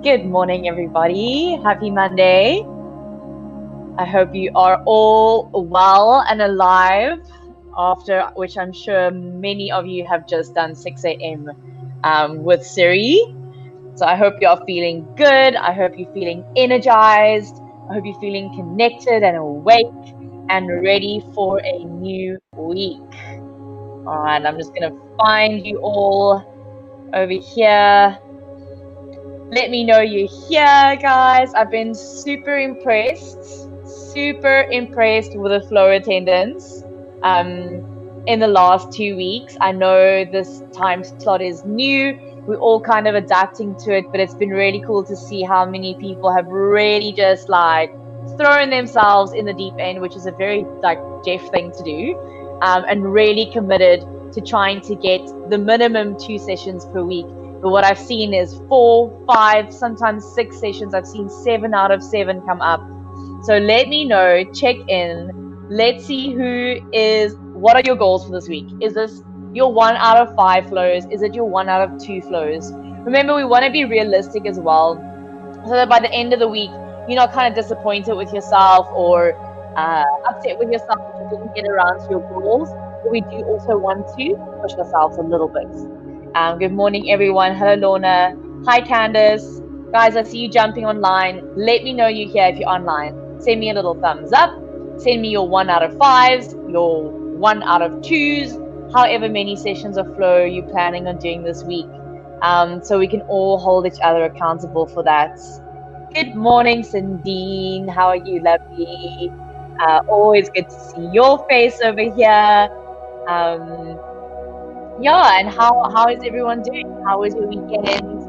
Good morning, everybody. Happy Monday. I hope you are all well and alive, after which I'm sure many of you have just done 6 a.m. With Siri. So I hope you are feeling good. I hope you're feeling energized. I hope you're feeling connected and awake and ready for a new week. All right, I'm just going to find you all over here. Let me know you're here, guys. I've been super impressed with the flow attendance in the last 2 weeks. I know this time slot is new. We're all kind of adapting to it, but it's been really cool to see how many people have really just like thrown themselves in the deep end, which is a very like Jeff thing to do, and really committed to trying to get the minimum 2 sessions per week. But what I've seen is 4, 5, sometimes 6 sessions. I've seen 7 out of 7 come up. So let me know, check in. Let's see what are your goals for this week? Is this your 1 out of 5 flows? Is it your 1 out of 2 flows? Remember, we want to be realistic as well, so that by the end of the week, you're not kind of disappointed with yourself or upset with yourself if you didn't get around to your goals. But we do also want to push ourselves a little bit. Good morning, everyone. Hello, Lorna. Hi, Candace. Guys, I see you jumping online. Let me know you're here if you're online. Send me a little thumbs up. Send me your 1 out of 5s, your 1 out of 2s, however many sessions of flow you're planning on doing this week. So we can all hold each other accountable for that. Good morning, Sandine. How are you, lovely? Always good to see your face over here. Yeah, and how is everyone doing? How was your weekend?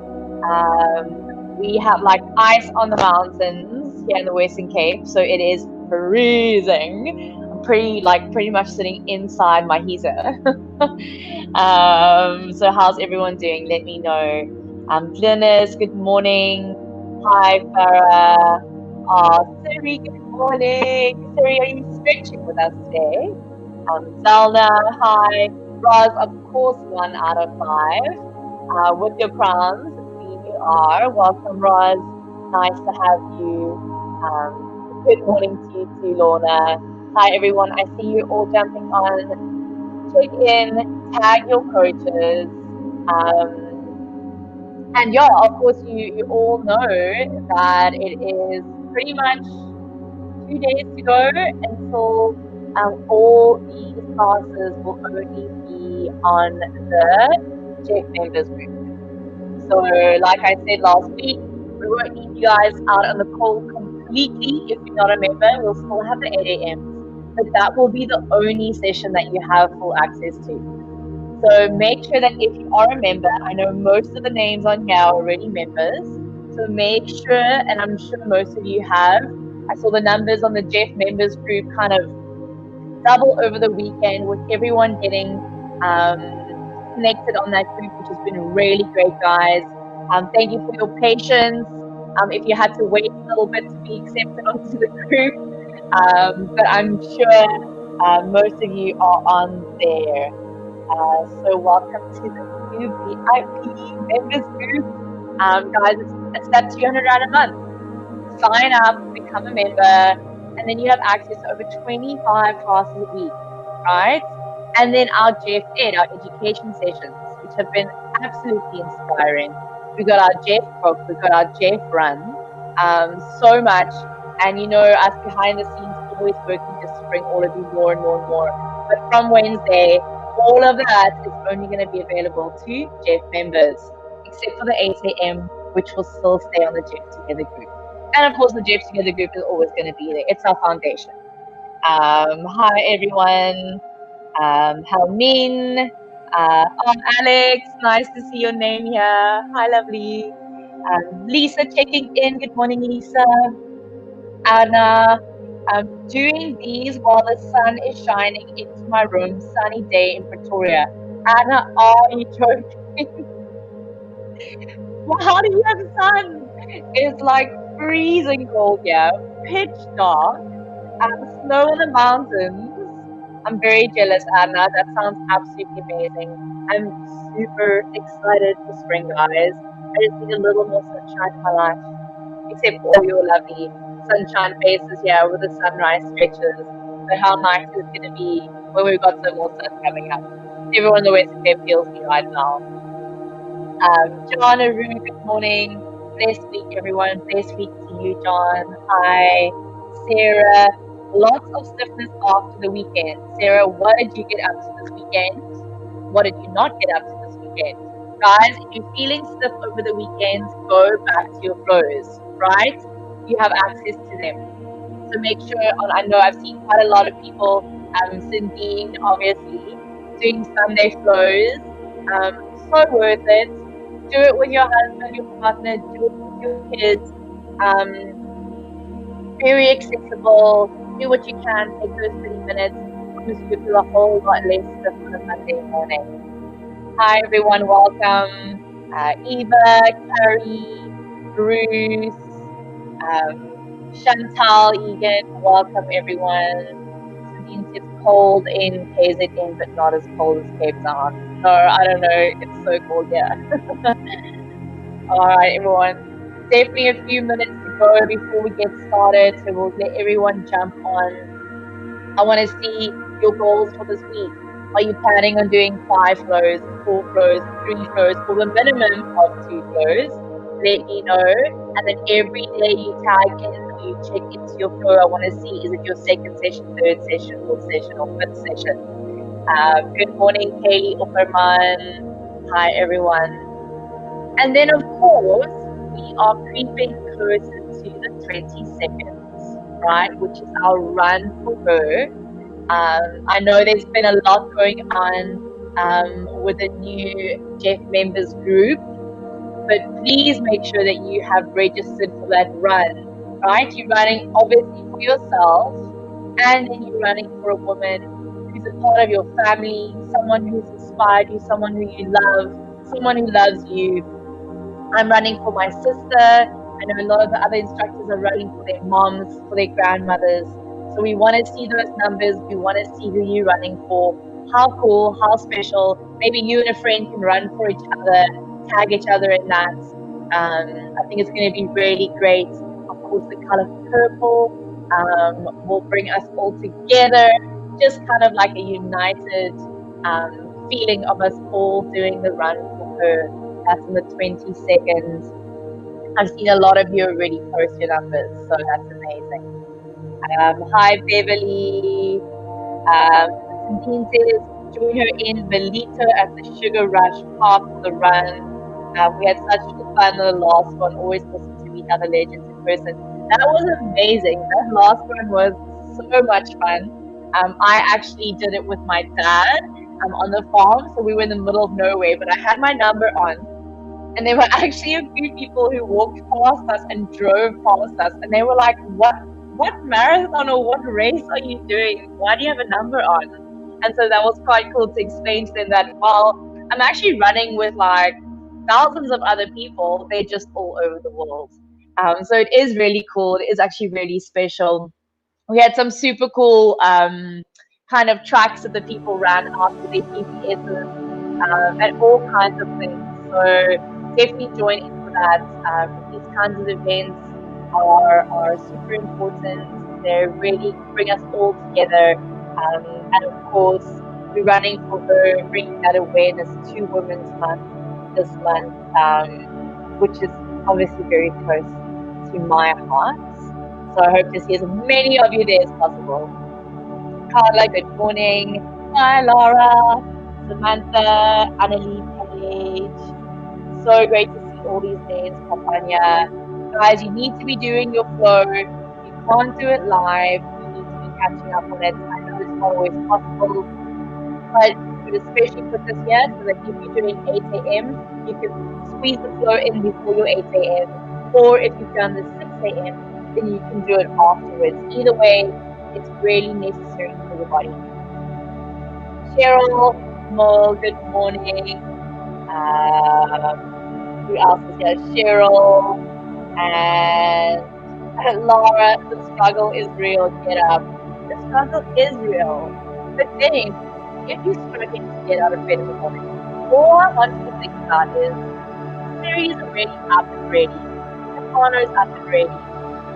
We have like ice on the mountains here in the Western Cape, so it is freezing. I'm pretty much sitting inside my heater. So how's everyone doing? Let me know. Glynis, good morning. Hi, Farah. Siri, good morning. Siri, are you stretching with us today? Zelda, hi. Roz, of course, 1 out of 5. With your crowns, you are. Welcome, Roz. Nice to have you. Good morning to you too, Lorna. Hi, everyone. I see you all jumping on. Check in, tag your coaches. And yeah, of course, you all know that it is pretty much 2 days to go until all these classes will only be on the Jeff members group. So like I said last week, we won't need you guys out on the call completely. If you're not a member, we'll still have the 8 a.m. But that will be the only session that you have full access to. So make sure that if you are a member, I know most of the names on here are already members. So make sure, and I'm sure most of you have, I saw the numbers on the Jeff members group kind of double over the weekend with everyone getting connected on that group, which has been really great, guys. Thank you for your patience. If you had to wait a little bit to be accepted onto the group, but I'm sure most of you are on there. So welcome to the new VIP members group. Guys, it's that 200 rand a month. Sign up, become a member, and then you have access to over 25 classes a week, right? And then our Jeff Ed, our education sessions, which have been absolutely inspiring. We got our Jeff book, we got our Jeff run, so much. And you know, us behind the scenes always working just to bring all of you more and more and more. But from Wednesday, all of that is only going to be available to Jeff members, except for the 8 a.m., which will still stay on the Jeff Together group. And of course, the Jeff Together group is always going to be there. It's our foundation. Hi, everyone. Helmin. Alex, nice to see your name here. Hi, lovely. Lisa checking in. Good morning, Lisa. Anna. Doing these while the sun is shining into my room. Sunny day in Pretoria. Anna, are you joking? How do you have sun? It's like freezing cold here, pitch dark, snow on the mountains. I'm very jealous, Anna. That sounds absolutely amazing. I'm super excited for spring, guys. I just need a little more sunshine in my life, except for all your lovely sunshine faces here with the sunrise stretches. But how nice is it going to be when we've got some more sun coming up? Everyone in the Western Cape feels me right now. John, Arun, good morning. Blessed week, everyone. Blessed week to you, John. Hi, Sarah. Lots of stiffness after the weekend. Sarah, what did you get up to this weekend? What did you not get up to this weekend? Guys, if you're feeling stiff over the weekends, go back to your flows, right? You have access to them. So make sure, I know I've seen quite a lot of people, Cindy, obviously, doing Sunday flows. So worth it. Do it with your husband, your partner, do it with your kids. Very accessible. Do what you can, take those 30 minutes. Promise you feel a whole lot less stiff on a Monday morning. Hi everyone, welcome. Eva, Carrie, Bruce, Chantal, Egan, welcome everyone. Sabine, it's cold in KZN, but not as cold as Cape Town. No, I don't know, it's so cold here. Alright everyone, definitely a few minutes to go before we get started, so we'll let everyone jump on. I want to see your goals for this week. Are you planning on doing 5 flows, 4 flows, 3 flows, or the minimum of 2 flows? Let me know. And then every day you tag in or you check into your flow. I want to see, is it your second session, third session, fourth session, or fifth session? Good morning, Katie Opperman. Hi, everyone. And then, of course, we are creeping closer to the 20 seconds, right? Which is our run for her. I know there's been a lot going on with the new Jeff members group, but please make sure that you have registered for that run, right? You're running obviously for yourself, and then you're running for a woman who's a part of your family, someone who's inspired you, someone who you love, someone who loves you. I'm running for my sister. I know a lot of the other instructors are running for their moms, for their grandmothers. So we want to see those numbers. We want to see who you're running for. How cool, how special. Maybe you and a friend can run for each other, tag each other in that. I think it's going to be really great. Of course, the color purple will bring us all together, just kind of like a united feeling of us all doing the run for her. That's in the 20 seconds. I've seen a lot of you already post your numbers, so that's amazing. Hi, Beverly. Cindy says, join her in Velito at the Sugar Rush Park for the run. We had such fun on the last one. Always awesome to meet other legends in person. That was amazing. That last one was so much fun. I actually did it with my dad on the farm, so we were in the middle of nowhere, but I had my number on. And there were actually a few people who walked past us and drove past us, and they were like, what marathon or what race are you doing? Why do you have a number on? And so that was quite cool to explain to them that, well, I'm actually running with like thousands of other people. They're just all over the world. So it is really cool. It is actually really special. We had some super cool kind of tracks that the people ran after their GPSs and all kinds of things. So definitely join in for that. These kinds of events are super important. They really bring us all together. And of course, we're running for her, bringing that awareness to Women's Month this month, which is obviously very close to my heart. So I hope to see as many of you there as possible. Carla, good morning. Hi, Laura, Samantha, Annalie, Paige. So great to see all these names, Papanya. Guys, you need to be doing your flow. You can't do it live. You need to be catching up on it. I know it's not always possible, but especially put this here so that if you're doing 8 a.m., you can squeeze the flow in before your 8 a.m. Or if you've done the 6 a.m., then you can do it afterwards. Either way, it's really necessary for your body. Cheryl, Mo, good morning. Who else is here? Cheryl and Laura. The struggle is real. Get up. The struggle is real. But then, if you're struggling to get out of bed in the morning, all I want you to think about is Aries are really up and ready. Capricorn's up and ready.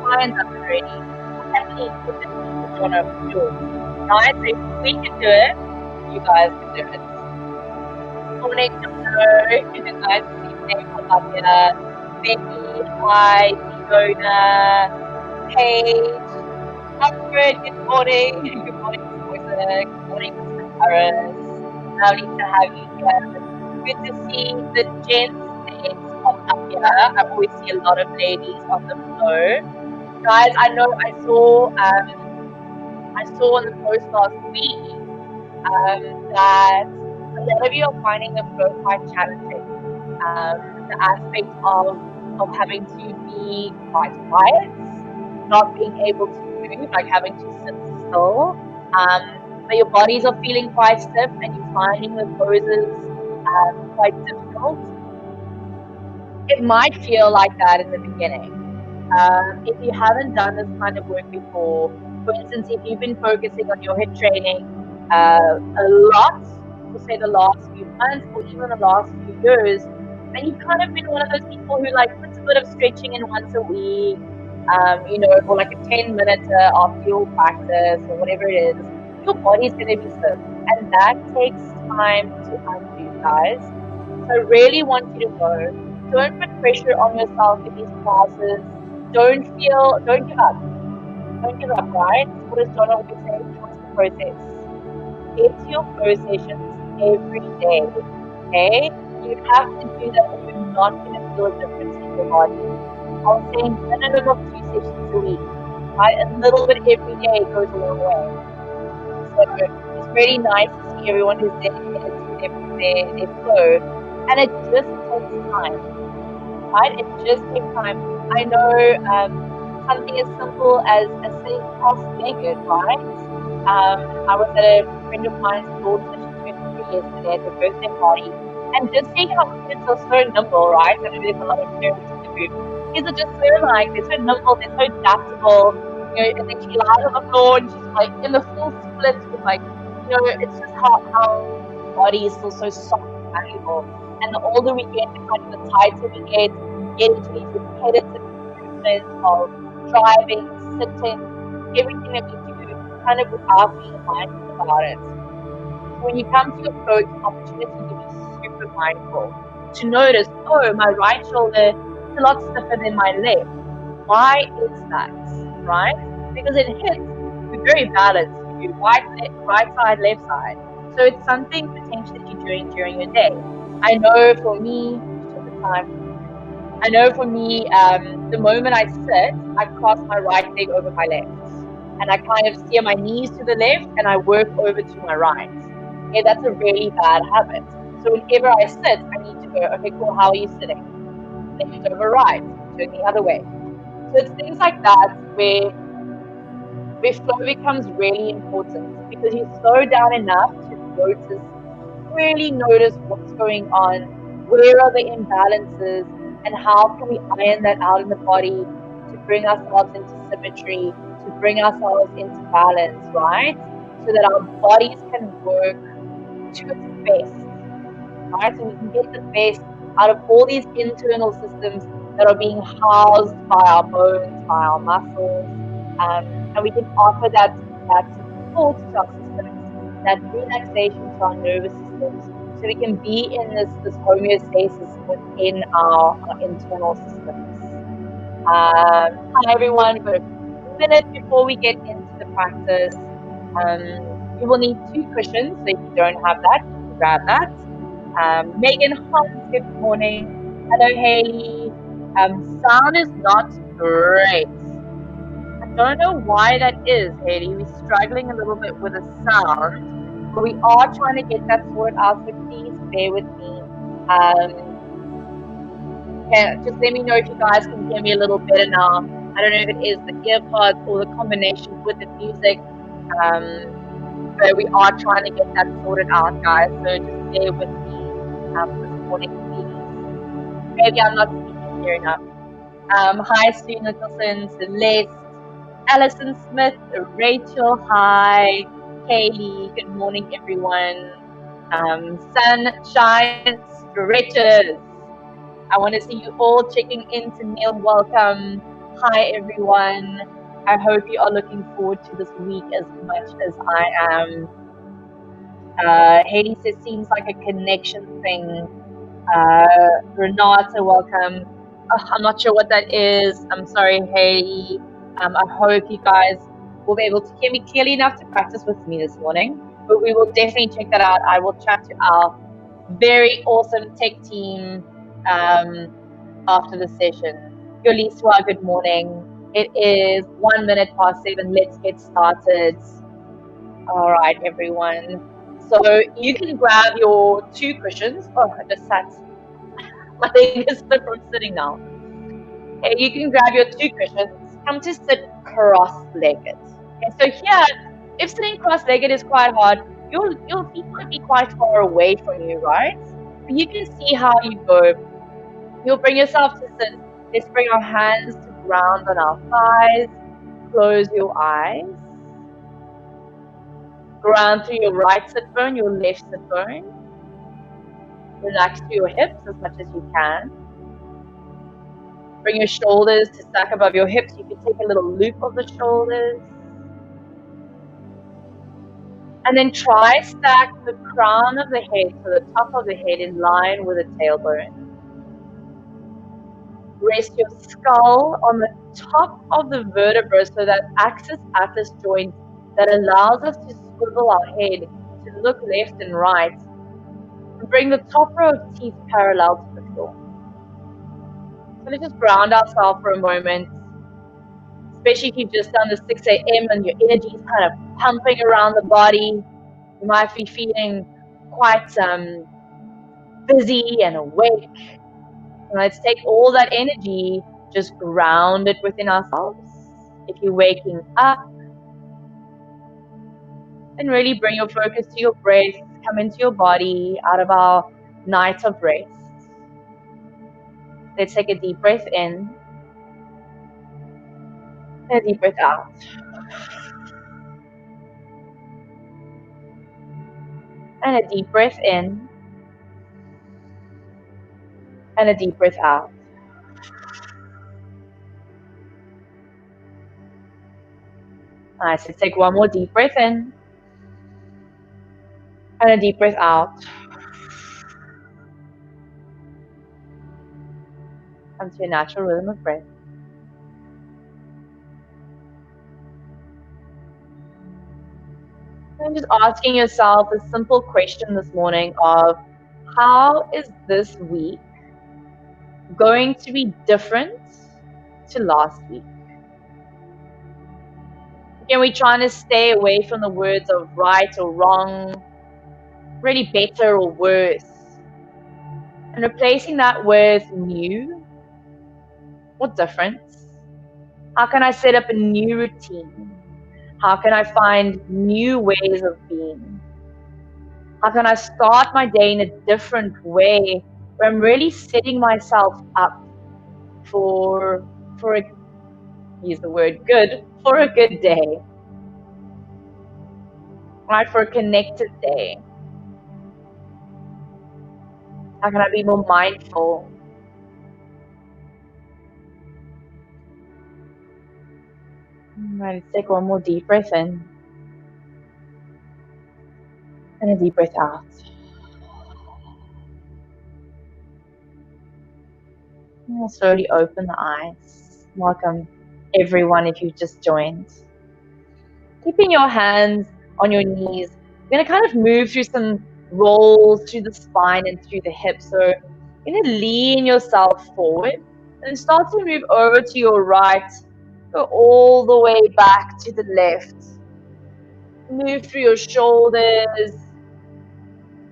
Lions up and ready. Kathleen, put the teacher Jono for sure. Right? So if we can do it, you guys can do it. Morning, Jono. Nice to see you. Columbia. Becky, hi, Fiona, Paige, Alfred, good morning. Good morning, Moisa. Good morning, Mr. Paris. Lovely to have you here. Good to see the gents names pop up here. I always see a lot of ladies on the floor. Guys, I know I saw on the post last week that a lot of you are finding the flow quite challenging. The aspect of having to be quite quiet, not being able to move, like having to sit still. But your bodies are feeling quite stiff and you're finding the poses quite difficult. It might feel like that in the beginning. If you haven't done this kind of work before, for instance, if you've been focusing on your HIIT training a lot, for say the last few months or even the last few years, and you've kind of been one of those people who like puts a bit of stretching in once a week, or like a 10-minute after your practice or whatever it is, your body's going to be stiff, and that takes time to undo, guys. So I really want you to know, don't put pressure on yourself in these classes. Don't give up. Don't give up, right? What does Donna always say? Trust the process. It's your flow sessions every day, okay? You have to do that or you're not going to feel a difference in your body. I'm saying minimum of 2 sessions a week, right? A little bit every day goes a long way. So it's really nice to see everyone who's dedicated to their flow. And it just takes time, right? It just takes time. I know something as simple as sitting cross-legged, right? I was at a friend of mine's daughter, she turned 3 yesterday at her birthday party, and just seeing how kids are so nimble, right? I know there's a lot of parents in the group. Kids are just so they're so nimble, they're so adaptable, and then she lies on the floor and she's like in the full split with it's just how body is still so soft and malleable. And the older we get, the tighter we get into these repetitive movements of driving, sitting, everything that we do, kind of without being mindful about it. When you come to your flow, it's an opportunity to be super mindful, to notice, oh, my right shoulder is a lot stiffer than my left. Why is that, right? Because in HIIT, we're very balanced. You do right side, left side. So it's something potentially that you're doing during your day. I know for me, the moment I sit, I cross my right leg over my left. And I kind of steer my knees to the left and I work over to my right. Okay, that's a really bad habit. So whenever I sit, I need to go, okay, cool, how are you sitting? Left over right, turn the other way. So it's things like that where flow becomes really important because you slow down enough to really notice what's going on, where are the imbalances, and how can we iron that out in the body to bring ourselves into symmetry, to bring ourselves into balance, right? So that our bodies can work to its best, right? So we can get the best out of all these internal systems that are being housed by our bones, by our muscles, and we can offer that support to our systems, that relaxation to our nervous systems, so we can be in this homeostasis within our internal systems. Hi everyone, we've got a minute before we get into the practice. You will need 2 cushions, so if you don't have that, you can grab that. Megan Hunt, good morning. Hello Haley. Sound is not great. I don't know why that is, Haley. We're struggling a little bit with the sound, but we are trying to get that sorted out, so please bear with me. Just let me know if you guys can hear me a little better now. I don't know if it is the earpods or the combination with the music, but we are trying to get that sorted out, guys, so just bear with me this morning, please. Maybe I'm not speaking clear enough. Hi, Sue Nicholson, Celeste, Alison Smith, Rachel, hi, Kaylee, good morning, everyone. Sunshine stretches. I want to see you all checking in. To Neil, welcome. Hi, everyone. I hope you are looking forward to this week as much as I am. Haiti says, seems like a connection thing. Renata, welcome. I'm not sure what that is. I'm sorry, Haiti. I hope you guys will be able to hear me clearly enough to practice with me this morning. But we will definitely check that out. I will chat to our very awesome tech team after the session. Yoliswa, good morning. It is 1 minute past 7. Let's get started. All right, everyone. So you can grab your 2 cushions. Oh, I just sat. My leg is stiff from sitting now. Okay, you can grab your 2 cushions. Come to sit cross-legged. Okay, so here, if sitting cross-legged is quite hard, your feet might be quite far away from you, right? But you can see how you go. You'll bring yourself to sit. Let's bring our hands to ground on our thighs. Close your eyes. Ground through your right sit bone, your left sit bone. Relax through your hips as much as you can. Bring your shoulders to stack above your hips. You can take a little loop of the shoulders. And then try stack the crown of the head, so the top of the head in line with the tailbone. Rest your skull on the top of the vertebra, so that axis atlas joint that allows us to swivel our head to look left and right. And bring the top row of teeth parallel to the floor. So let's just ground ourselves for a moment, especially if you've just done the 6 a.m. and your energy is kind of pumping around the body. You might be feeling quite busy and awake. And let's take all that energy, just ground it within ourselves. If you're waking up, then really bring your focus to your breath. Come into your body out of our night of rest. Let's take a deep breath in and a deep breath out. And a deep breath in and a deep breath out. Nice. Let's take one more deep breath in and a deep breath out. Come to your natural rhythm of breath. And just asking yourself a simple question this morning of, how is this week going to be different to last week? Again, we're trying to stay away from the words of right or wrong, really better or worse, and replacing that with new or different. How can I set up a new routine? How can I find new ways of being? How can I start my day in a different way, where I'm really setting myself up for a, use the word good, for a good day, right? For a connected day. How can I be more mindful? Right, let's take one more deep breath in and a deep breath out. And we'll slowly open the eyes. Welcome everyone if you've just joined. Keeping your hands on your knees, you're going to kind of move through some rolls through the spine and through the hips. So you're going to lean yourself forward and start to move over to your right. Go all the way back to the left. Move through your shoulders,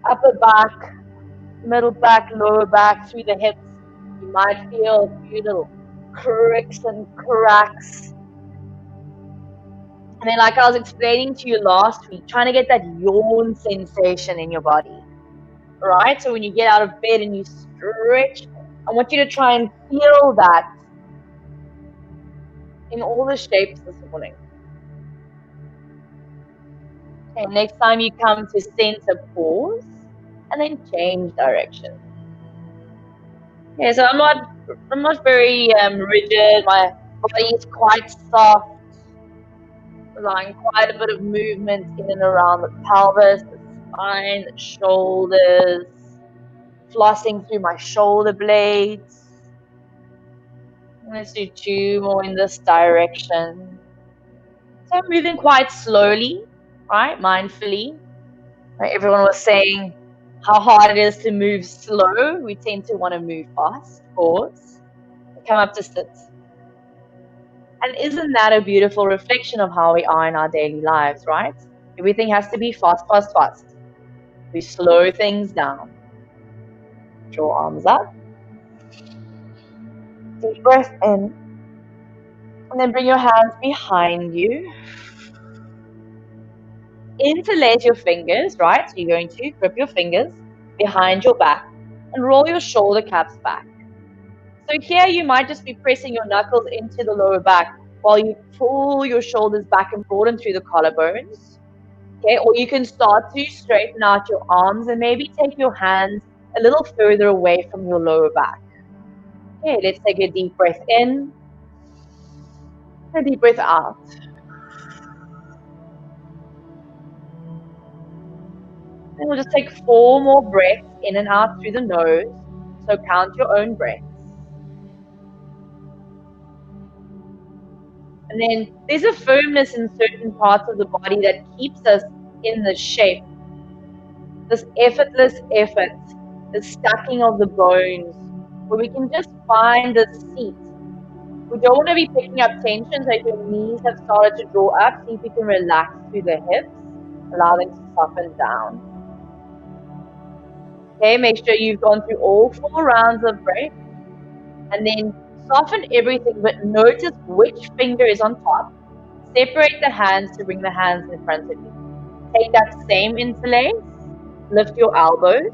upper back, middle back, lower back, through the hips. You might feel a few little cricks and cracks. And then, like I was explaining to you last week, trying to get that yawn sensation in your body, right? So when you get out of bed and you stretch, I want you to try and feel that in all the shapes this morning. Okay, next time you come to center, pause, and then change direction. Yeah, so I'm not very rigid. My body is quite soft, allowing quite a bit of movement in and around the pelvis, the spine, the shoulders, flossing through my shoulder blades. Let's do 2 more in this direction. So I'm moving quite slowly, right? Mindfully. Right? Everyone was saying how hard it is to move slow. We tend to want to move fast. Pause. Come up to sit. And isn't that a beautiful reflection of how we are in our daily lives, right? Everything has to be fast, fast, fast. We slow things down. Draw arms up. Deep breath in. And then bring your hands behind you. Interlace your fingers, right? So you're going to grip your fingers behind your back and roll your shoulder caps back. So here you might just be pressing your knuckles into the lower back while you pull your shoulders back and broaden through the collarbones. Okay, or you can start to straighten out your arms and maybe take your hands a little further away from your lower back. Okay, let's take a deep breath in, a deep breath out. And we'll just take 4 more breaths in and out through the nose. So count your own breaths. And then there's a firmness in certain parts of the body that keeps us in the shape. This effortless effort, the stacking of the bones, where we can just find the seat. We don't want to be picking up tension, so if your knees have started to draw up, see if you can relax through the hips, allow them to soften down. Okay, make sure you've gone through all 4 rounds of breath, and then soften everything, but notice which finger is on top. Separate the hands to bring the hands in front of you. Take that same interlace, lift your elbows,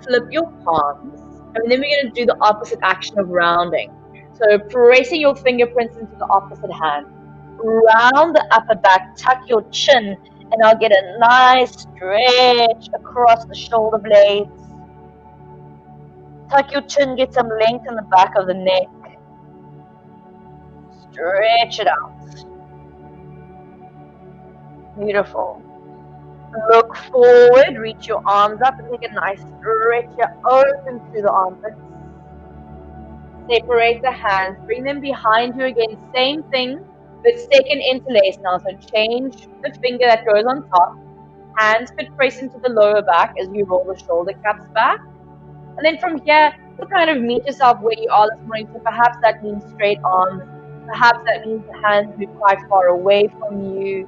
flip your palms, and then we're going to do the opposite action of rounding. So pressing your fingerprints into the opposite hand. Round the upper back, tuck your chin, and I'll get a nice stretch across the shoulder blades. Tuck your chin, get some length in the back of the neck. Stretch it out. Beautiful. Look forward, reach your arms up and take a nice stretch. Open through the armpits. Separate the hands, bring them behind you again. Same thing, but second interlace now. So change the finger that goes on top. Hands could press into the lower back as you roll the shoulder caps back. And then from here, you kind of meet yourself where you are this morning. So perhaps that means straight arms. Perhaps that means the hands move quite far away from you.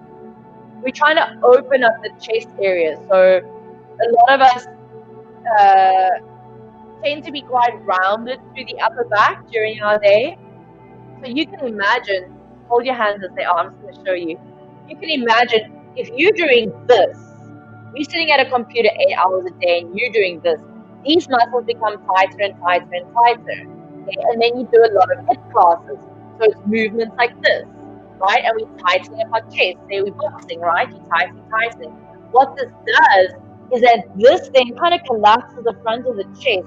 We're trying to open up the chest area. So a lot of us tend to be quite rounded through the upper back during our day. So you can imagine, hold your hands and say, oh, I'm just going to show you. You can imagine if you're doing this, you're sitting at a computer 8 hours a day and you're doing this, these muscles become tighter and tighter and tighter. Okay? And then you do a lot of hip classes. So it's movements like this, right? And we're tightening up our chest. Say we're boxing, right? You're tightening. What this does is that this then kind of collapses the front of the chest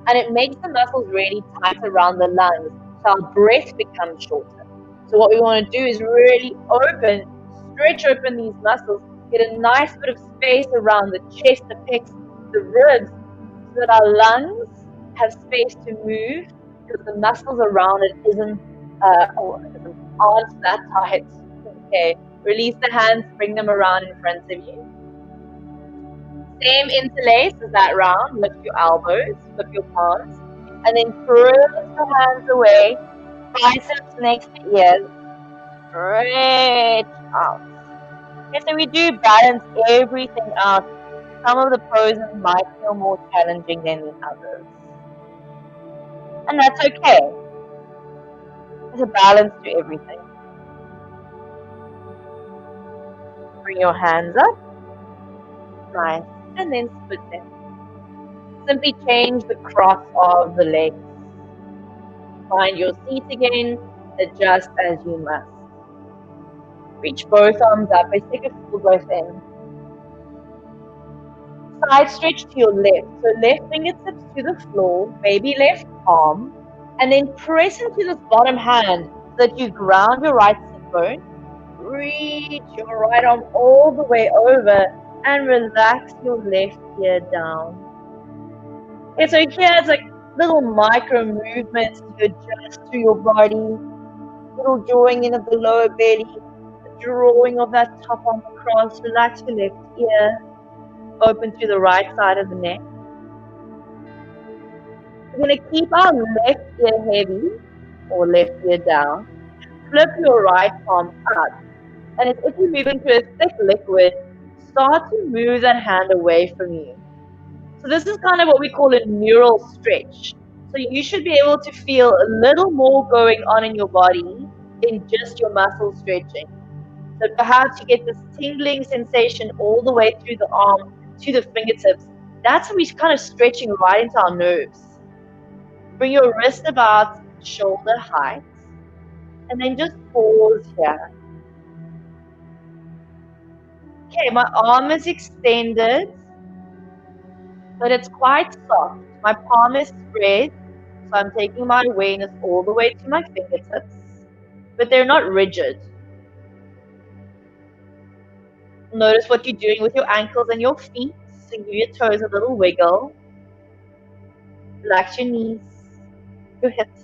and it makes the muscles really tight around the lungs. So our breath becomes shorter. So what we want to do is really stretch open these muscles, get a nice bit of space around the chest, the pecs, the ribs, so that our lungs have space to move because the muscles around it aren't that tight. Okay, release the hands, bring them around in front of you. Same interlace as that round, lift your elbows, flip your palms, and then press the hands away, biceps next to ears, stretch out. Okay, so we do balance everything out. Some of the poses might feel more challenging than the others. And that's okay. There's a balance to everything. Bring your hands up. Nice. And then split them. Simply change the cross of the legs. Find your seat again. Adjust as you must. Reach both arms up. Let's take a full breath in. Side stretch to your left. So left fingertips to the floor, maybe left palm, and then press into this bottom hand so that you ground your right sit bone. Reach your right arm all the way over and relax your left ear down. Okay, so here it's like little micro movements to adjust to your body, little drawing in of the lower belly, drawing of that top arm across, relax your left ear, open to the right side of the neck. We're going to keep our left ear heavy or left ear down. Flip your right palm up. And if you move into a thick liquid, start to move that hand away from you. So this is kind of what we call a neural stretch. So you should be able to feel a little more going on in your body than just your muscle stretching. So perhaps you get this tingling sensation all the way through the arm to the fingertips. That's when we're kind of stretching right into our nerves. Bring your wrist about shoulder height. And then just pause here. Okay, my arm is extended, but it's quite soft. My palm is spread, so I'm taking my awareness all the way to my fingertips, but they're not rigid. Notice what you're doing with your ankles and your feet, so give your toes a little wiggle. Relax your knees, your hips.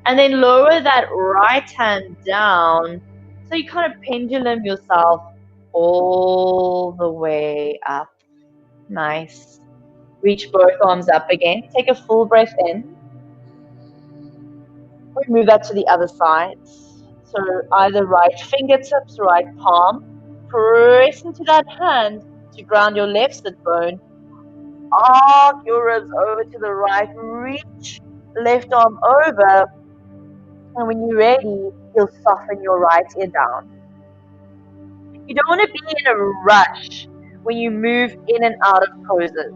And then lower that right hand down, so you kind of pendulum yourself all the way up. Nice. Reach both arms up again. Take a full breath in. We move that to the other side. So either right fingertips, right palm. Press into that hand to ground your left sit bone. Arc your ribs over to the right. Reach left arm over. And when you're ready, you'll soften your right ear down. You don't want to be in a rush when you move in and out of poses.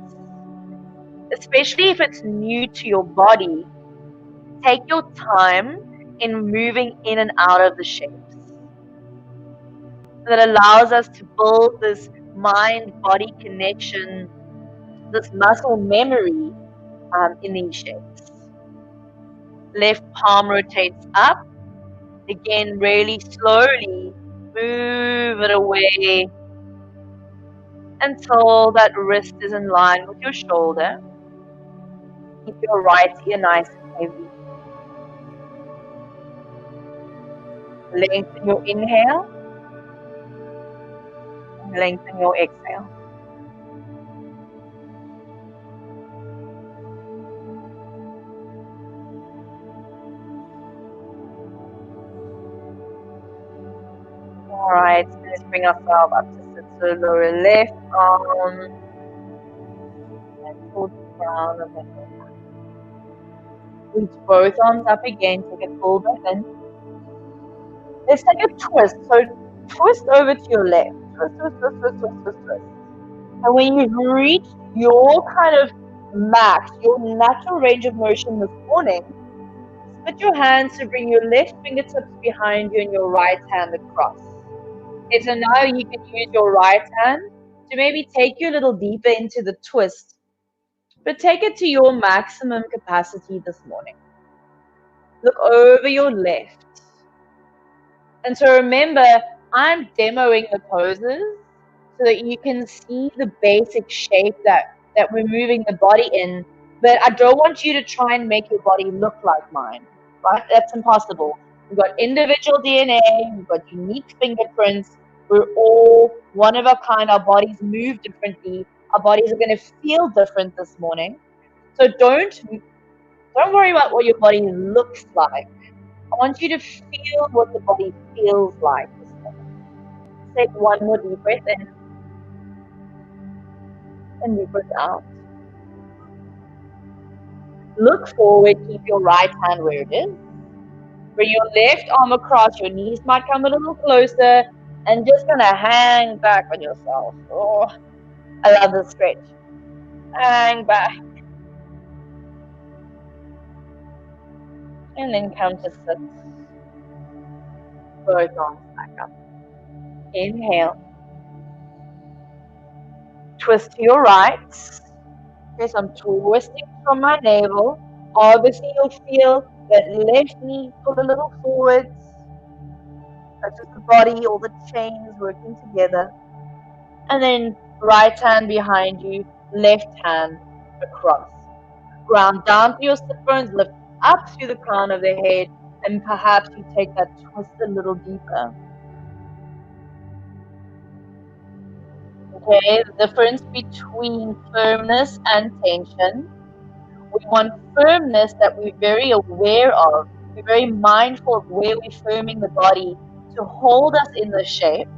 Especially if it's new to your body, take your time in moving in and out of the shapes. That allows us to build this mind-body connection, this muscle memory in these shapes. Left palm rotates up. Again, really slowly move it away until that wrist is in line with your shoulder. Keep your right ear nice and heavy. Lengthen your inhale. And lengthen your exhale. Alright, let's bring ourselves up to sit. So lower left arm and towards the ground of the head. Reach both arms up again, take a full breath in. Let's take a twist. So twist over to your left. Twist, twist, twist, twist, twist, twist, twist. And when you've reached your kind of max, your natural range of motion this morning, split your hands to bring your left fingertips behind you and your right hand across. Okay, so now you can use your right hand to maybe take you a little deeper into the twist, but take it to your maximum capacity this morning. Look over your left. And so remember, I'm demoing the poses so that you can see the basic shape that we're moving the body in, but I don't want you to try and make your body look like mine, right? That's impossible. We've got individual DNA, we've got unique fingerprints, we're all one of a kind, our bodies move differently, our bodies are going to feel different this morning. So don't worry about what your body looks like. I want you to feel what the body feels like this morning. Take one more deep breath in and deep breath out. Look forward, keep your right hand where it is. Bring your left arm across, your knees might come a little closer, and just gonna hang back on yourself. Oh, I love this stretch. Hang back. And then come to sit. Both arms back up. Inhale. Twist to your right. Okay, so I'm twisting from my navel. Obviously, you'll feel that left knee pull a little forwards. That's just the body, all the chains working together. And then right hand behind you, left hand across. Ground down through your sit bones, lift up through the crown of the head, and perhaps you take that twist a little deeper. Okay, the difference between firmness and tension. We want firmness that we're very aware of. We're very mindful of where we're firming the body to hold us in the shape.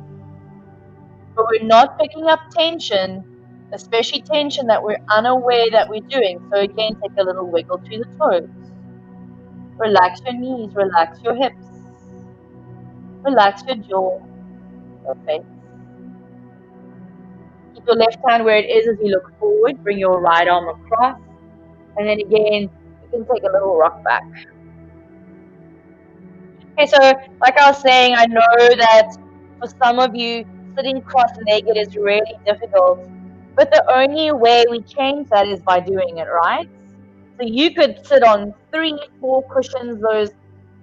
But we're not picking up tension, especially tension that we're unaware that we're doing. So again, take a little wiggle through the toes. Relax your knees, relax your hips. Relax your jaw, your face. Keep your left hand where it is as you look forward. Bring your right arm across. And then again, you can take a little rock back. Okay, so like I was saying, I know that for some of you, sitting cross-legged is really difficult. But the only way we change that is by doing it, right? So you could sit on 3, 4 cushions. Those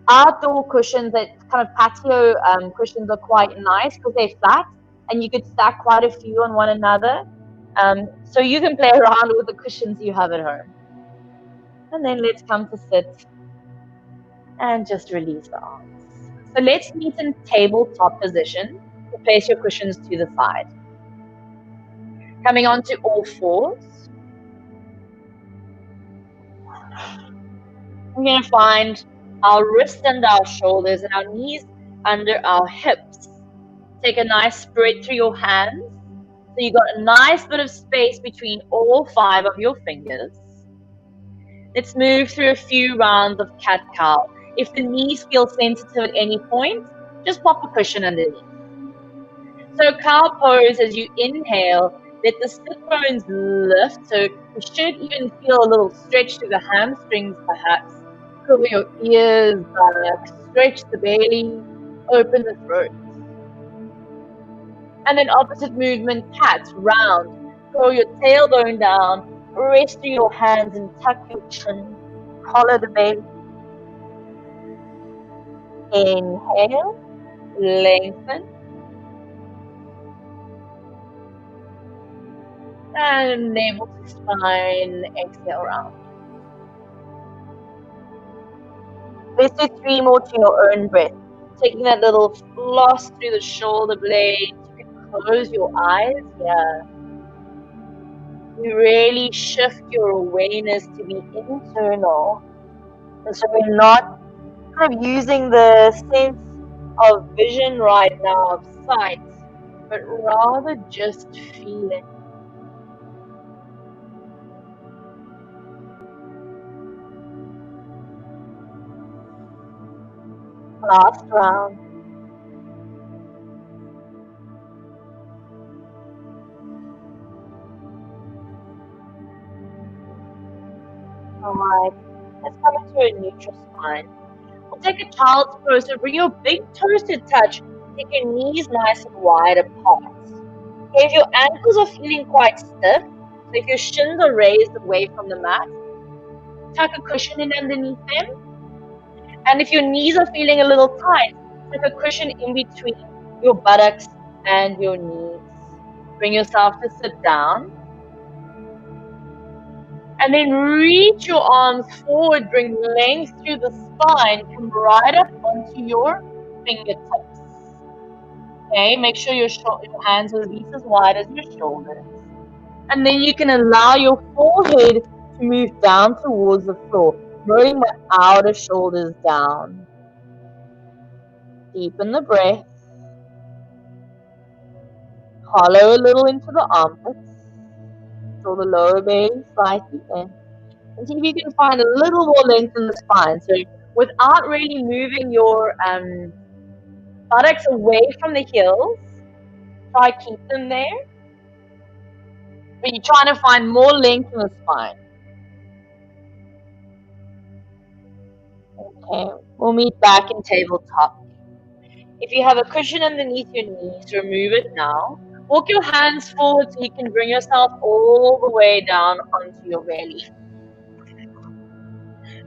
outdoor cushions, that kind of patio cushions, are quite nice because they're flat, and you could stack quite a few on one another. So you can play around with the cushions you have at home. And then let's come to sit and just release the arms. So let's meet in tabletop position. Place your cushions to the side. Coming onto all fours. We're going to find our wrists under our shoulders and our knees under our hips. Take a nice spread through your hands. So you've got a nice bit of space between all 5 of your fingers. Let's move through a few rounds of cat-cow. If the knees feel sensitive at any point, just pop a cushion underneath. So cow pose, as you inhale, let the sit bones lift. So you should even feel a little stretch to the hamstrings perhaps. Cover your ears back, stretch the belly, open the throat. And then opposite movement, cat, round. Throw your tailbone down, rest through your hands and tuck your chin. Collar the belly. Inhale, lengthen. And navel to spine, exhale round. Let's do 3 more to your own breath. Taking that little floss through the shoulder blades. You can close your eyes here. You really shift your awareness to be internal. And so we're not kind of using the sense of vision right now, of sight, but rather just feeling. Last round. Alright, let's come into a neutral spine. We'll take a child's pose, so bring your big toes to touch. Take your knees nice and wide apart. Okay, if your ankles are feeling quite stiff, so if your shins are raised away from the mat, tuck a cushion in underneath them. And if your knees are feeling a little tight, tuck a cushion in between your buttocks and your knees. Bring yourself to sit down. And then reach your arms forward, bring length through the spine, come right up onto your fingertips. Okay, make sure your hands are at least as wide as your shoulders. And then you can allow your forehead to move down towards the floor, bring the outer shoulders down. Deepen the breath. Hollow a little into the armpits. Draw the lower belly slightly in. And see if you can find a little more length in the spine. So without really moving your buttocks away from the heels, try to keep them there. But you're trying to find more length in the spine. Okay, we'll meet back in tabletop. If you have a cushion underneath your knees, remove it now. Walk your hands forward so you can bring yourself all the way down onto your belly.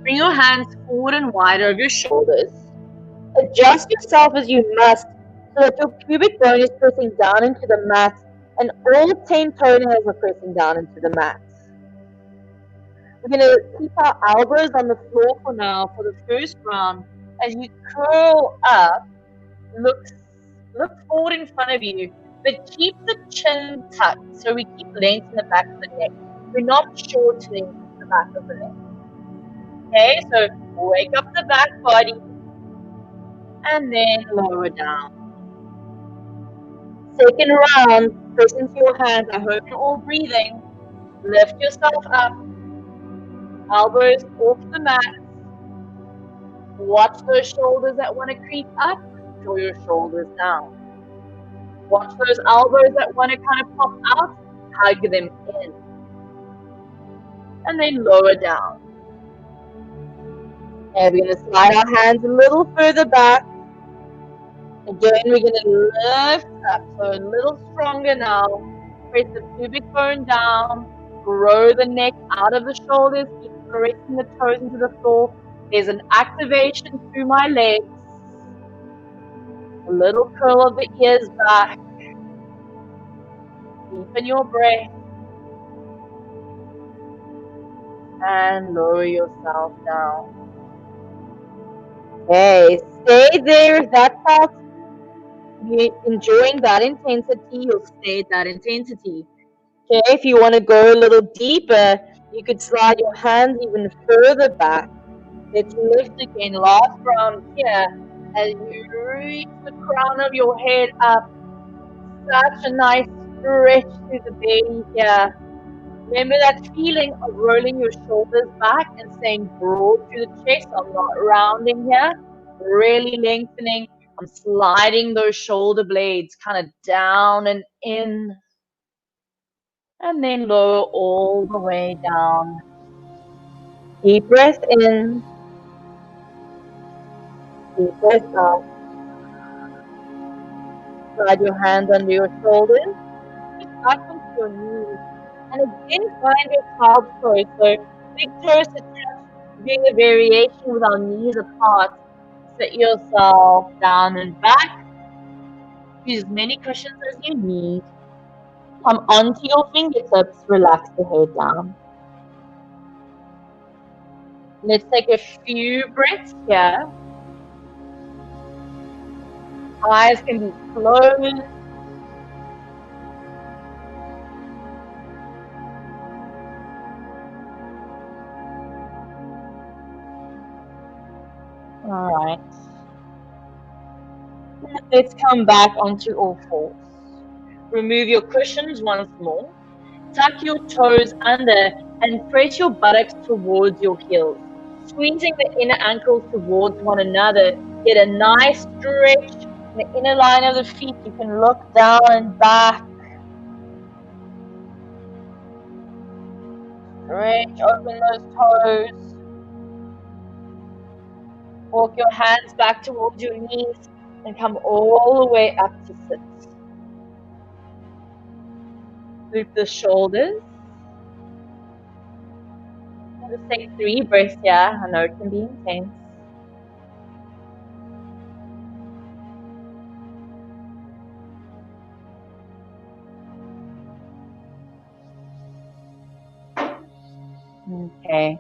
Bring your hands forward and wide over your shoulders. Adjust yourself as you must so that your pubic bone is pressing down into the mat and all 10 toenails are pressing down into the mat. We're going to keep our elbows on the floor for now for the first round. As you curl up, look forward in front of you, but keep the chin tucked so we keep length in the back of the neck. We're not shortening the back of the neck. Okay, so wake up the back body and then lower down. Second round, press into your hands. I hope you're all breathing. Lift yourself up, elbows off the mat. Watch those shoulders that want to creep up, draw your shoulders down. Watch those elbows that want to kind of pop out, hug them in. And then lower down. And we're going to slide our hands a little further back. Again, we're going to lift up, so a little stronger now. Press the pubic bone down, grow the neck out of the shoulders, keep pressing the toes into the floor. There's an activation through my legs. A little curl of the ears back. Deepen your breath. And lower yourself down. Okay, stay there. If that felt you're enjoying that intensity, you'll stay at that intensity. Okay, if you want to go a little deeper, you could slide your hands even further back. Let's lift again. Last round here. As you reach the crown of your head up, such a nice stretch to the belly here. Remember that feeling of rolling your shoulders back and staying broad through the chest. I'm not rounding here, really lengthening. I'm sliding those shoulder blades kind of down and in. And then lower all the way down. Deep breath in. Deep breath out. Slide your hands under your shoulders. Just back onto your knees. And again, find your child's pose. So big toes to touch, doing a variation with our knees apart. Sit yourself down and back. Use as many cushions as you need. Come onto your fingertips, relax the head down. Let's take a few breaths here. Eyes can be closed. All right. Let's come back onto all fours. Remove your cushions once more. Tuck your toes under and press your buttocks towards your heels. Squeezing the inner ankles towards one another. Get a nice stretch in the inner line of the feet. You can look down and back. Stretch, open those toes. Walk your hands back towards your knees and come all the way up to sit. Loop the shoulders. Just take 3 breaths here. I know it can be intense. Okay.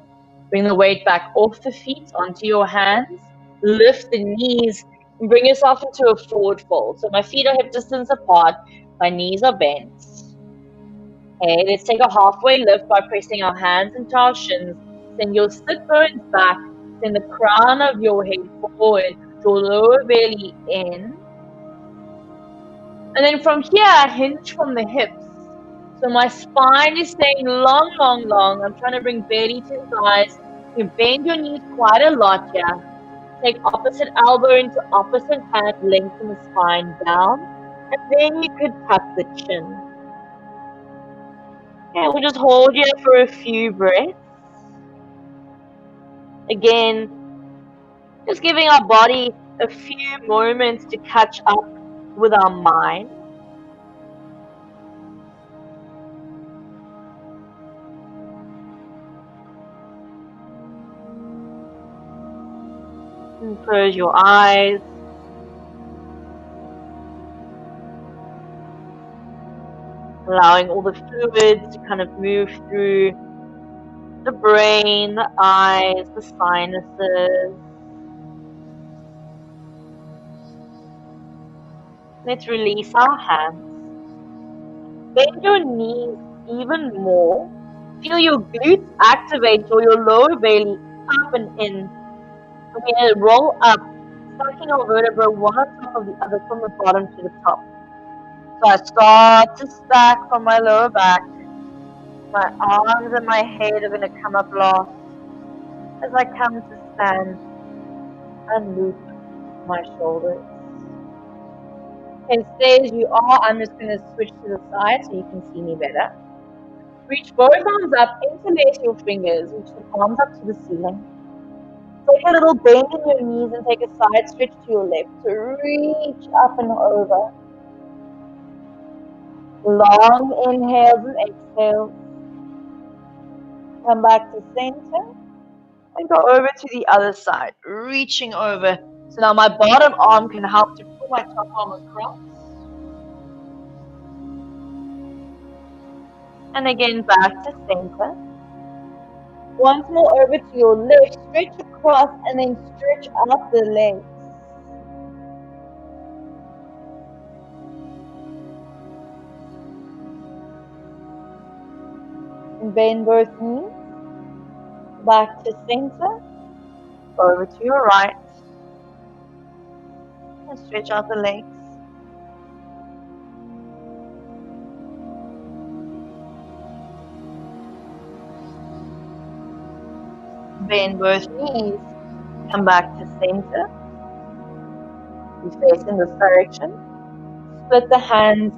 Bring the weight back off the feet onto your hands. Lift the knees and bring yourself into a forward fold. So my feet are hip distance apart. My knees are bent. Okay, let's take a halfway lift by pressing our hands into our shins. Send your sit bones back. Send the crown of your head forward. Draw lower belly in. And then from here, hinge from the hips. So my spine is staying long, long, long. I'm trying to bring belly to thighs. You bend your knees quite a lot here. Take opposite elbow into opposite hand, lengthen the spine down. And then you could tuck the chin. Okay, we'll just hold here for a few breaths. Again, just giving our body a few moments to catch up with our mind. And close your eyes. Allowing all the fluids to kind of move through the brain, the eyes, the sinuses. Let's release our hands. Bend your knees even more. Feel your glutes activate or your lower belly up and in. We're going to roll up, stacking our vertebrae one on top of the other from the bottom to the top. So I start to stack from my lower back. My arms and my head are going to come up last as I come to stand and loop my shoulders. Okay, stay as you are. I'm just going to switch to the side so you can see me better. Reach both arms up, interlace your fingers, reach the palms up to the ceiling. Take a little bend in your knees and take a side stretch to your left. So reach up and over. Long inhales and exhales. Come back to center and go over to the other side, reaching over. So now my bottom arm can help to pull my top arm across. And again, back to center. Once more over to your left, stretch across and then stretch out the legs. And bend both knees. Back to center. Over to your right. And stretch out the legs. Bend both knees. Come back to center. You face in this direction. Split the hands.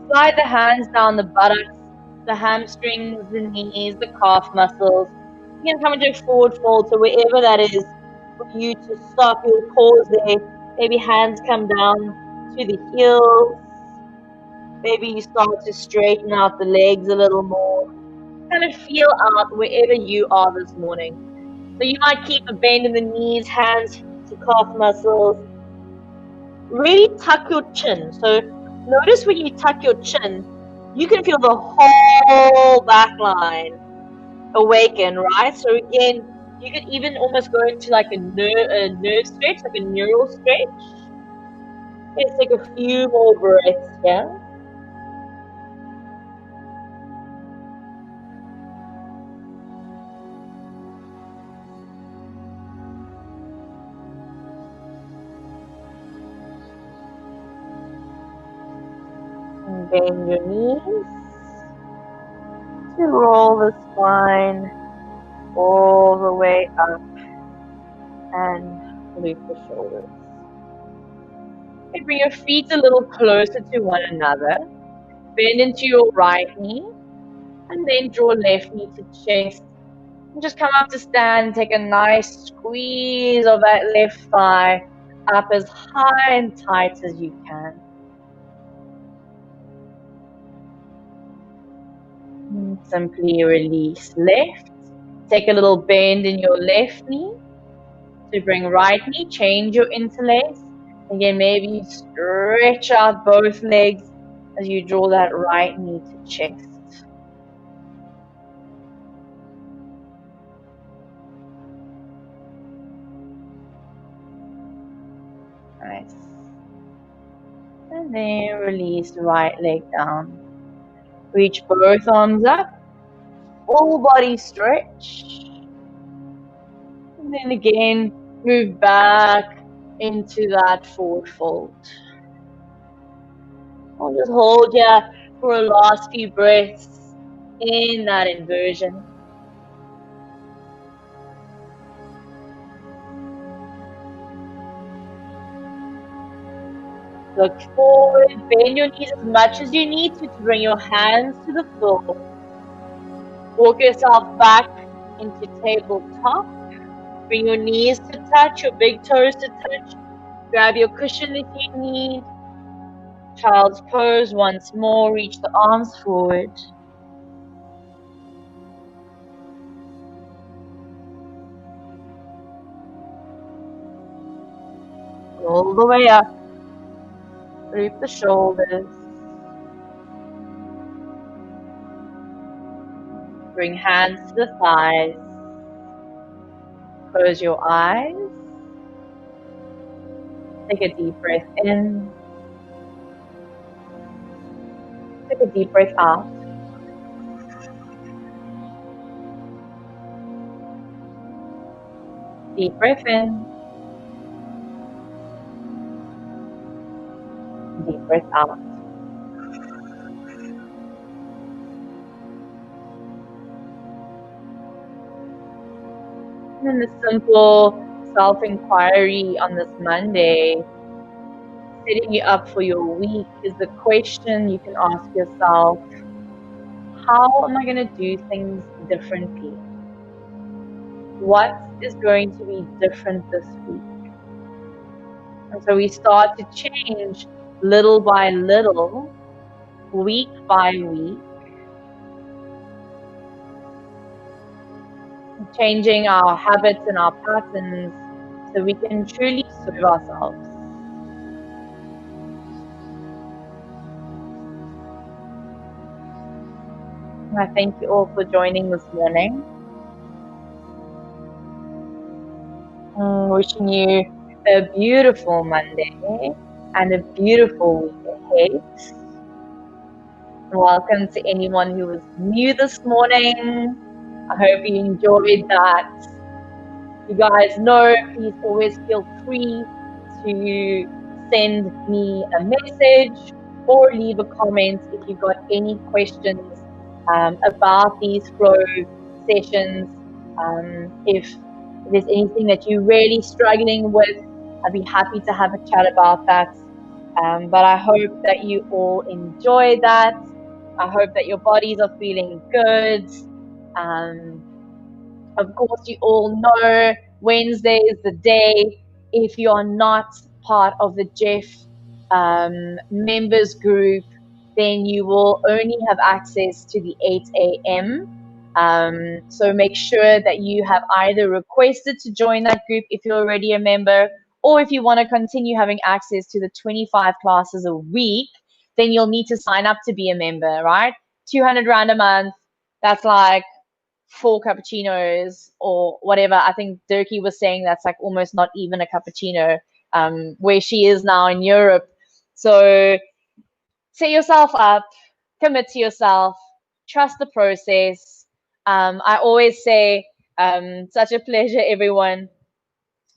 Slide the hands down the buttocks, the hamstrings, the knees, the calf muscles. You can come into a forward fold, so wherever that is for you to stop, you'll pause there. Maybe hands come down to the heels. Maybe you start to straighten out the legs a little more. Kind of feel out wherever you are this morning. So you might keep a bend in the knees, hands to calf muscles. Really tuck your chin. So notice when you tuck your chin, you can feel the whole back line awaken, right? So again, you could even almost go into like a nerve stretch, like a neural stretch. Let's take a few more breaths here. And bend your knees to roll the spine all the way up and loop the shoulders. Okay, bring your feet a little closer to one another. Bend into your right knee and then draw left knee to chest. And just come up to stand, take a nice squeeze of that left thigh up as high and tight as you can. And simply release left. Take a little bend in your left knee to bring right knee, change your interlace. Again, maybe you stretch out both legs as you draw that right knee to chest. Nice. And then release the right leg down. Reach both arms up. Full body stretch. And then again, move back into that forward fold. I'll just hold here for a last few breaths in that inversion. Look forward, bend your knees as much as you need to bring your hands to the floor. Walk yourself back into tabletop. Bring your knees to touch, your big toes to touch. Grab your cushion if you need. Child's pose once more. Reach the arms forward. all the way up. Droop the shoulders. Bring hands to the thighs. Close your eyes. Take a deep breath in. Take a deep breath out. Deep breath in. Deep breath out. And then the simple self-inquiry on this Monday, setting you up for your week, is the question you can ask yourself: how am I going to do things differently? What is going to be different this week? And so we start to change little by little, week by week, changing our habits and our patterns so we can truly serve ourselves. And I thank you all for joining this morning. Wishing you a beautiful Monday and a beautiful week ahead. Welcome to anyone who was new this morning. I hope you enjoyed that. You guys know, please always feel free to send me a message or leave a comment if you've got any questions about these flow sessions. If there's anything that you're really struggling with, I'd be happy to have a chat about that. But I hope that you all enjoy that. I hope that your bodies are feeling good. Of course, you all know Wednesday is the day. If you are not part of the Jeff members group, then you will only have access to the 8 a.m. So make sure that you have either requested to join that group if you're already a member, or if you want to continue having access to the 25 classes a week, then you'll need to sign up to be a member, right? 200 Rand a month. That's like 4 cappuccinos or whatever. I think Dirkie was saying that's like almost not even a cappuccino where she is now in Europe. So set yourself up, commit to yourself, trust the process. I always say, such a pleasure, everyone.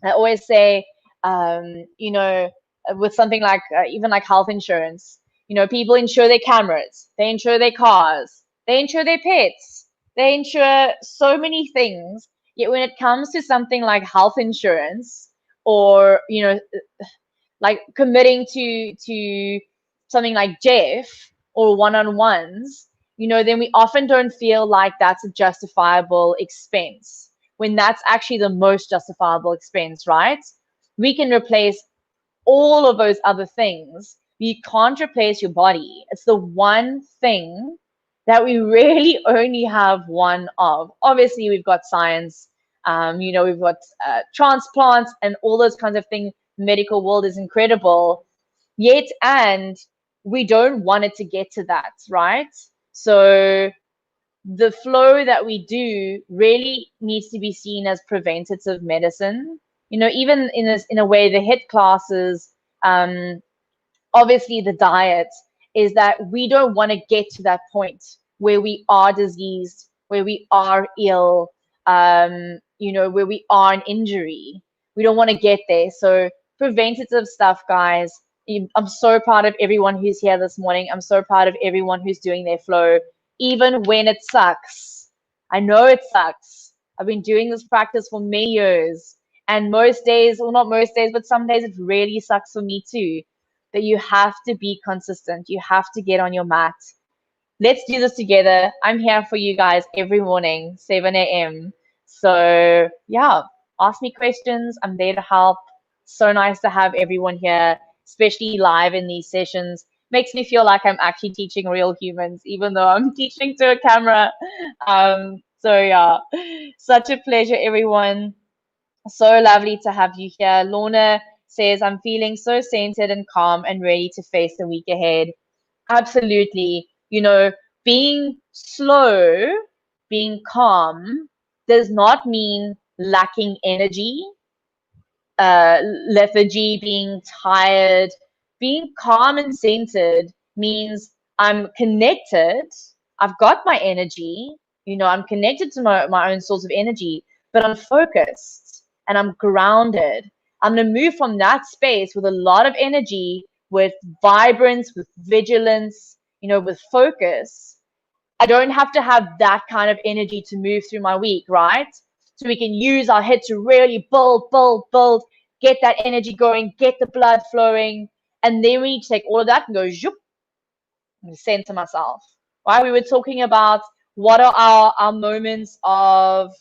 I always say, you know, with something like even like health insurance, you know, people insure their cameras, they insure their cars, they insure their pets, they insure so many things. Yet when it comes to something like health insurance, or you know, like committing to something like Jeff or one-on-ones, you know, then we often don't feel like that's a justifiable expense when that's actually the most justifiable expense, right? We can replace all of those other things. You can't replace your body. It's the one thing that we really only have one of. Obviously, we've got science, you know, we've got transplants and all those kinds of things. Medical world is incredible, yet, and we don't want it to get to that, right? So the flow that we do really needs to be seen as preventative medicine. You know, even in a way, the HIIT classes, obviously the diet, is that we don't want to get to that point where we are diseased, where we are ill, you know, where we are an injury. We don't want to get there. So preventative stuff, guys. I'm so proud of everyone who's here this morning. I'm so proud of everyone who's doing their flow, even when it sucks. I know it sucks. I've been doing this practice for many years. And most days, well, not most days, but some days it really sucks for me too. That you have to be consistent. You have to get on your mat. Let's do this together. I'm here for you guys every morning, 7 a.m. So yeah, ask me questions. I'm there to help. So nice to have everyone here, especially live in these sessions. Makes me feel like I'm actually teaching real humans, even though I'm teaching to a camera. So yeah, such a pleasure, everyone. So lovely to have you here. Lorna says, I'm feeling so centered and calm and ready to face the week ahead. Absolutely. Being slow, being calm does not mean lacking energy, lethargy, being tired. Being calm and centered means I'm connected. I've got my energy. I'm connected to my own source of energy, but I'm focused and I'm grounded. I'm going to move from that space with a lot of energy, with vibrance, with vigilance, with focus. I don't have to have that kind of energy to move through my week, right? So we can use our head to really build, get that energy going, get the blood flowing. And then we take all of that and go, zoop, and center myself, right? We were talking about what are our moments of,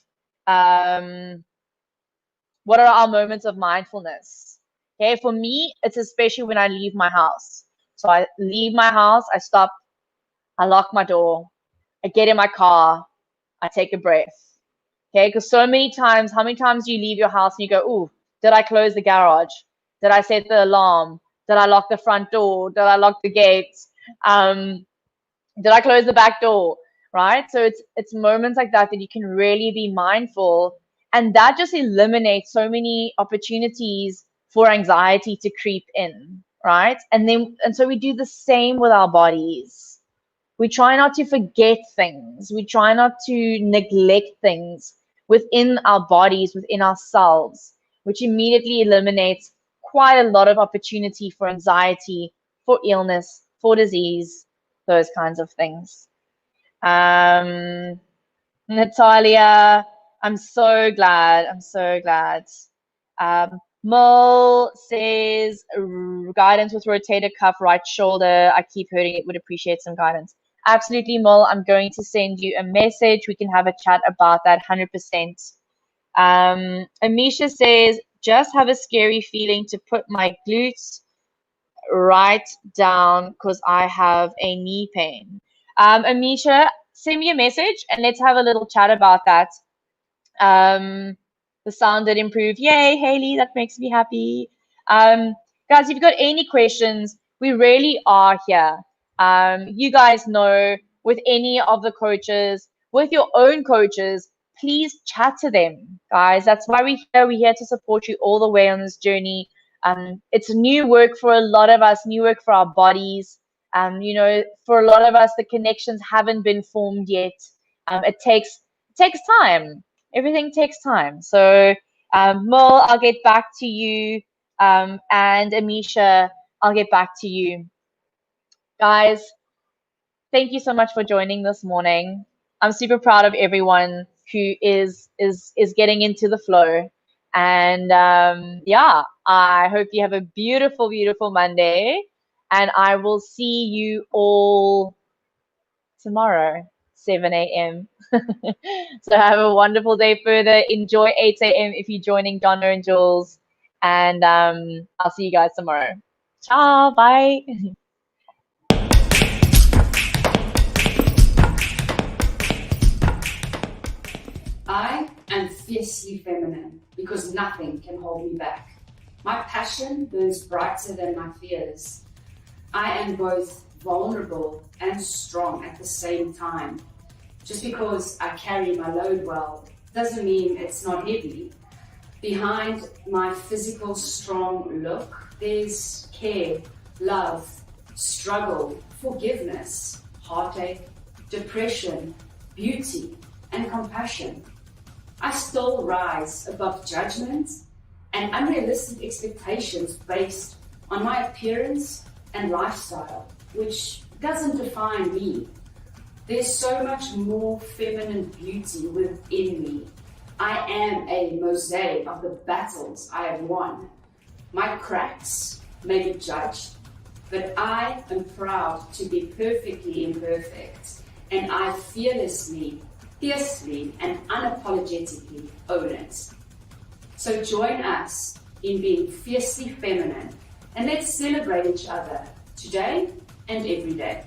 mindfulness. Okay, for me, it's especially when I leave my house. So I leave my house, I stop, I lock my door, I get in my car, I take a breath. Okay, because so many times, how many times do you leave your house and you go, ooh, did I close the garage? Did I set the alarm? Did I lock the front door? Did I lock the gates? Did I close the back door? Right? So it's moments like that you can really be mindful, and that just eliminates so many opportunities for anxiety to creep in, right? And so we do the same with our bodies. We try not to forget things. We try not to neglect things within our bodies, within ourselves, which immediately eliminates quite a lot of opportunity for anxiety, for illness, for disease, those kinds of things. Natalia, I'm so glad. Mol says, guidance with rotator cuff, right shoulder. I keep hurting it. Would appreciate some guidance. Absolutely, Mol. I'm going to send you a message. We can have a chat about that 100%. Amisha says, just have a scary feeling to put my glutes right down because I have a knee pain. Amisha, send me a message and let's have a little chat about that. The sound did improve. Yay, Haley, that makes me happy. Guys, if you've got any questions, we really are here. You guys know, with any of the coaches, with your own coaches, please chat to them, guys. That's why we're here. We're here to support you all the way on this journey. It's new work for a lot of us, new work for our bodies. For a lot of us, the connections haven't been formed yet. It takes time. Everything takes time. So, Mol, I'll get back to you. And Amisha, I'll get back to you. Guys, thank you so much for joining this morning. I'm super proud of everyone who is getting into the flow. And yeah, I hope you have a beautiful, beautiful Monday. And I will see you all tomorrow, 7 a.m. So have a wonderful day further. Enjoy 8 a.m. if you're joining Donna and Jules. And I'll see you guys tomorrow. Ciao. Bye. I am fiercely feminine because nothing can hold me back. My passion burns brighter than my fears. I am both vulnerable and strong at the same time. Just because I carry my load well doesn't mean it's not heavy. Behind my physical strong look, there's care, love, struggle, forgiveness, heartache, depression, beauty, and compassion. I still rise above judgment and unrealistic expectations based on my appearance and lifestyle, which doesn't define me. There's so much more feminine beauty within me. I am a mosaic of the battles I have won. My cracks may be judged, but I am proud to be perfectly imperfect, and I fearlessly, fiercely, and unapologetically own it. So join us in being fiercely feminine, and let's celebrate each other today and every day.